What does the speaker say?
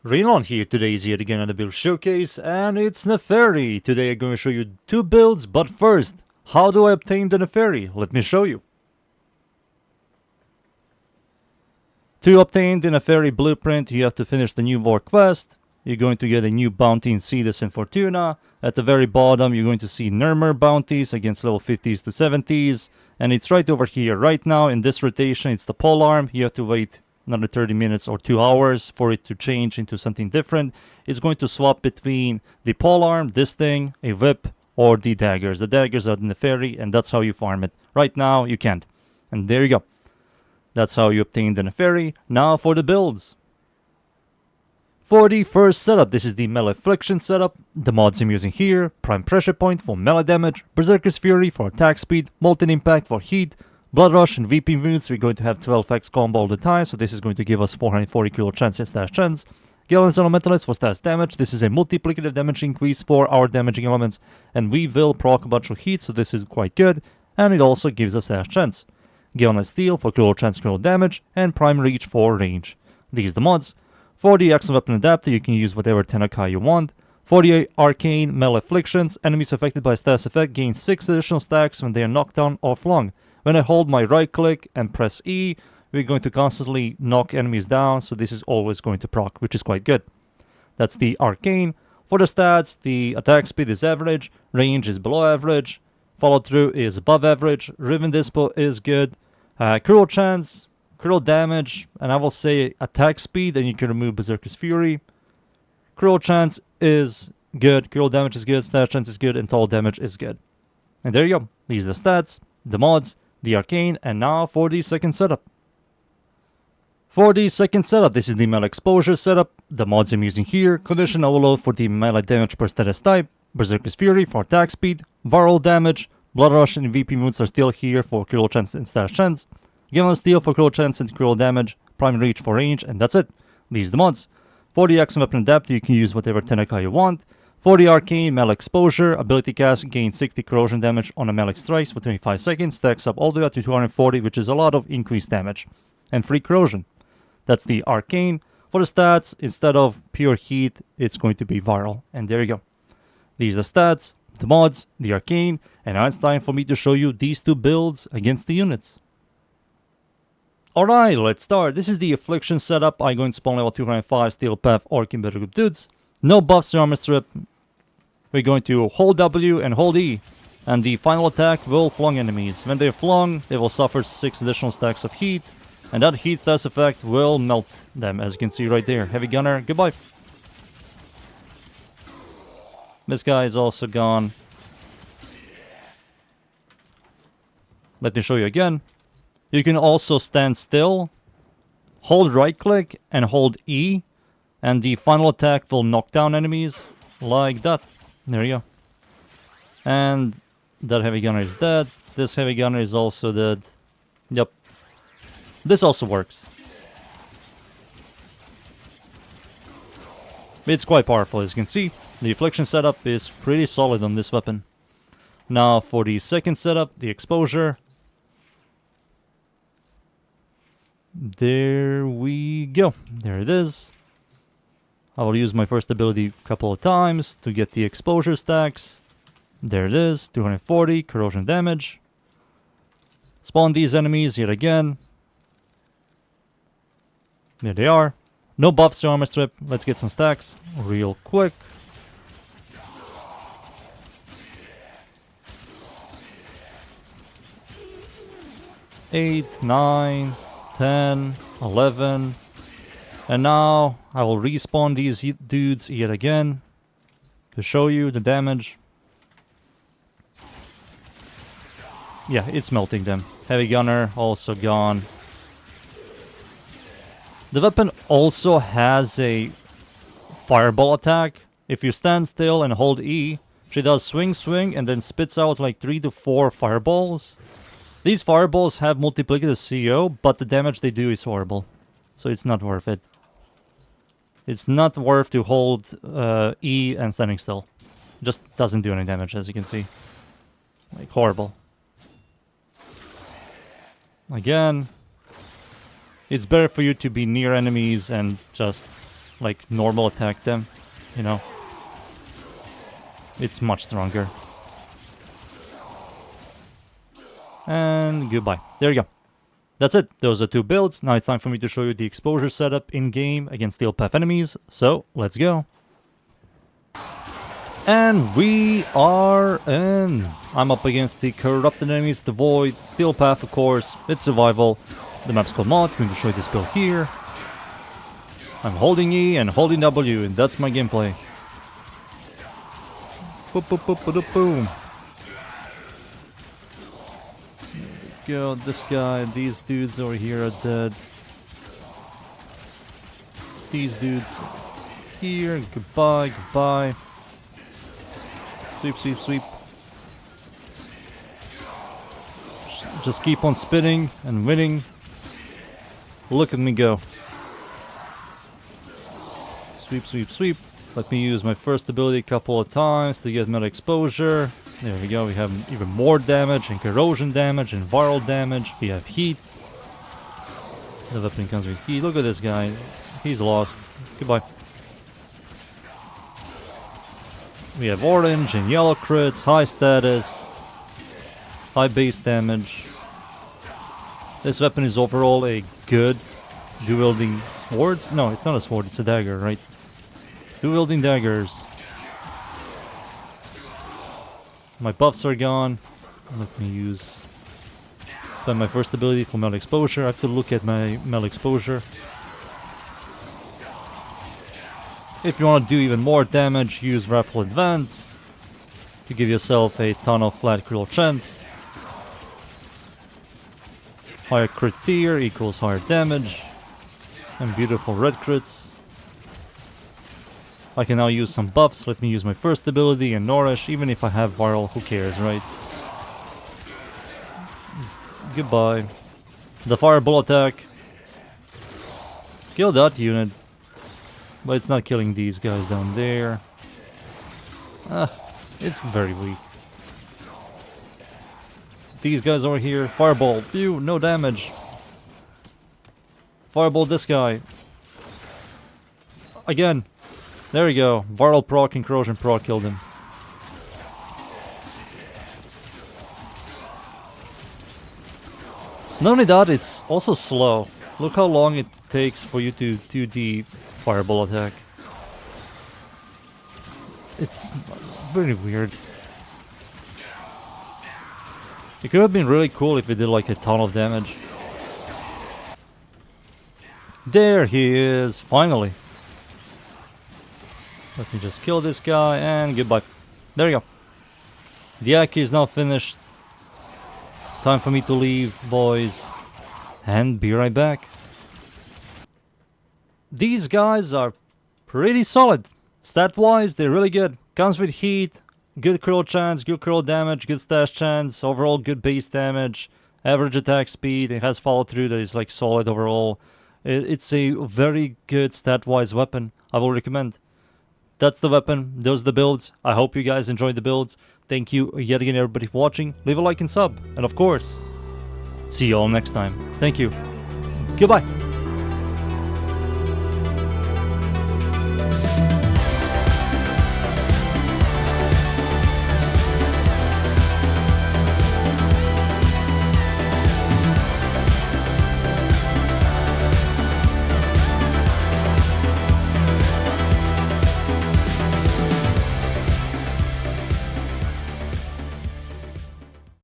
Rainollon here. Today is yet again on the build showcase, and it's Nepheri. Today I'm going to show you two builds, but first, how do I obtain the Nepheri? Let me show you. To obtain the Nepheri Blueprint, you have to finish the new war quest. You're going to get a new bounty in Cetus and Fortuna. At the very bottom, you're going to see Nermer bounties against level 50s to 70s. And it's right over here. Right now, in this rotation, it's the polearm. You have to wait another 30 minutes or 2 hours for it to change into something different. It's going to swap between the polearm, this thing, a whip, or the daggers. The daggers are the Nepheri, and that's how you farm it. Right now, you can't. And there you go. That's how you obtain the Nepheri. Now for the builds. For the first setup, this is the melee Afflictions setup. The mods I'm using here: Prime Pressure Point for melee damage, Berserker's Fury for attack speed, Molten Impact for heat, Blood Rush and VP wounds. We're going to have 12x combo all the time, so this is going to give us 440 critical chance and stash chance. Gallons Elementalist for stash damage. This is a multiplicative damage increase for our damaging elements, and we will proc a bunch of heat, so this is quite good, and it also gives us stash chance. Gallon Steel for critical chance, critical damage, and Prime Reach for range. These are the mods. For the Excellent Weapon Adapter, you can use whatever Tenakai you want. For the Arcane Melee Afflictions, enemies affected by status effect gain 6 additional stacks when they are knocked down or flung. When I hold my right click and press E, we're going to constantly knock enemies down, so this is always going to proc, which is quite good. That's the Arcane. For the stats, the attack speed is average, range is below average, follow through is above average, Riven Dispo is good, critical chance, critical damage, and I will say attack speed, and you can remove Berserker's Fury. Critical chance is good, critical damage is good, stash chance is good, and total damage is good. And there you go. These are the stats, the mods, the Arcane, and now for the second setup. For the second setup, this is the melee exposure setup. The mods I'm using here: Condition Overload for the melee damage per status type, Berserker's Fury for attack speed, viral damage, Blood Rush and VP wounds are still here for critical chance and stash chance, Gallon Steel for critical chance and critical damage, Prime Reach for range, and that's it. These are the mods. For the Excellent Weapon Adapter, you can use whatever Tenakai you want. For the Arcane Melee Exposure, ability cast gains 60 corrosion damage on a melee strikes for 25 seconds, stacks up all the way up to 240, which is a lot of increased damage. And free corrosion. That's the Arcane. For the stats, instead of pure heat, it's going to be viral. And there you go. These are the stats, the mods, the Arcane, and now it's time for me to show you these two builds against the units. Alright, let's start. This is the Affliction setup. I'm going to spawn level 205 Steel Path Orc in Battle Group dudes. No buffs to armor strip. We're going to hold W and hold E, and the final attack will flung enemies. When they're flung, they will suffer 6 additional stacks of heat, and that heat status effect will melt them, as you can see right there. Heavy Gunner, goodbye. This guy is also gone. Let me show you again. You can also stand still, hold right click, and hold E, and the final attack will knock down enemies, like that. There you go. And that heavy gunner is dead. This heavy gunner is also dead. Yep. This also works. It's quite powerful, as you can see. The Affliction setup is pretty solid on this weapon. Now for the second setup, the Exposure. There we go. There it is. I will use my first ability a couple of times to get the exposure stacks. There it is, 240 corrosion damage. Spawn these enemies yet again. There they are. No buffs to armor strip. Let's get some stacks real quick. Eight, 9, 10, 11. And now I will respawn these dudes yet again to show you the damage. Yeah, it's melting them. Heavy Gunner also gone. The weapon also has a fireball attack. If you stand still and hold E, she does swing, swing, and then spits out like 3 to 4 fireballs. These fireballs have multiplicative CO, but the damage they do is horrible. So it's not worth it. It's not worth to hold E and standing still. Just doesn't do any damage, as you can see. Like, horrible. Again, it's better for you to be near enemies and just like normal attack them, you know. It's much stronger. And goodbye. There you go. That's it. Those are 2 builds. Now it's time for me to show you the exposure setup in-game against Steel Path enemies. So, let's go. And we are in. I'm up against the Corrupted enemies, the Void, Steel Path, of course. It's survival. The map's called Mod. I'm going to show you this build here. I'm holding E and holding W, and that's my gameplay. Boop, boop, boop, boop, boop, boom. Go, this guy, these dudes over here are dead. These dudes here, goodbye, goodbye. Sweep, sweep, sweep. Just keep on spinning and winning. Look at me go. Sweep, sweep, sweep. Let me use my first ability a couple of times to get meta exposure. There we go, we have even more damage and corrosion damage and viral damage. We have heat. The weapon comes with heat. Look at this guy. He's lost. Goodbye. We have orange and yellow crits, high status, high base damage. This weapon is overall a good dual-wielding sword. No, it's not a sword, it's a dagger, right? Dual-wielding daggers. My buffs are gone. Let me spend my first ability for melee exposure. I have to look at my melee exposure. If you want to do even more damage, use Raffle Advance to give yourself a ton of flat critical chance. Higher crit tier equals higher damage. And beautiful red crits. I can now use some buffs. Let me use my first ability and nourish. Even if I have viral, who cares, right? Goodbye. The fireball attack. Kill that unit. But it's not killing these guys down there. It's very weak. These guys over here. Fireball. Phew, no damage. Fireball this guy. Again. There we go. Viral proc and corrosion proc killed him. Not only that, it's also slow. Look how long it takes for you to do the fireball attack. It's very weird. It could have been really cool if it did like a ton of damage. There he is, finally. Let me just kill this guy and goodbye. There you go. The Aki is now finished. Time for me to leave, boys. And be right back. These guys are pretty solid. Stat-wise, they're really good. Comes with heat, good critical chance, good critical damage, good stash chance, overall good base damage, average attack speed. It has follow-through that is like solid overall. It's a very good stat-wise weapon. I will recommend. That's the weapon. Those are the builds. I hope you guys enjoyed the builds. Thank you yet again everybody for watching. Leave a like and sub. And of course, see you all next time. Thank you. Goodbye.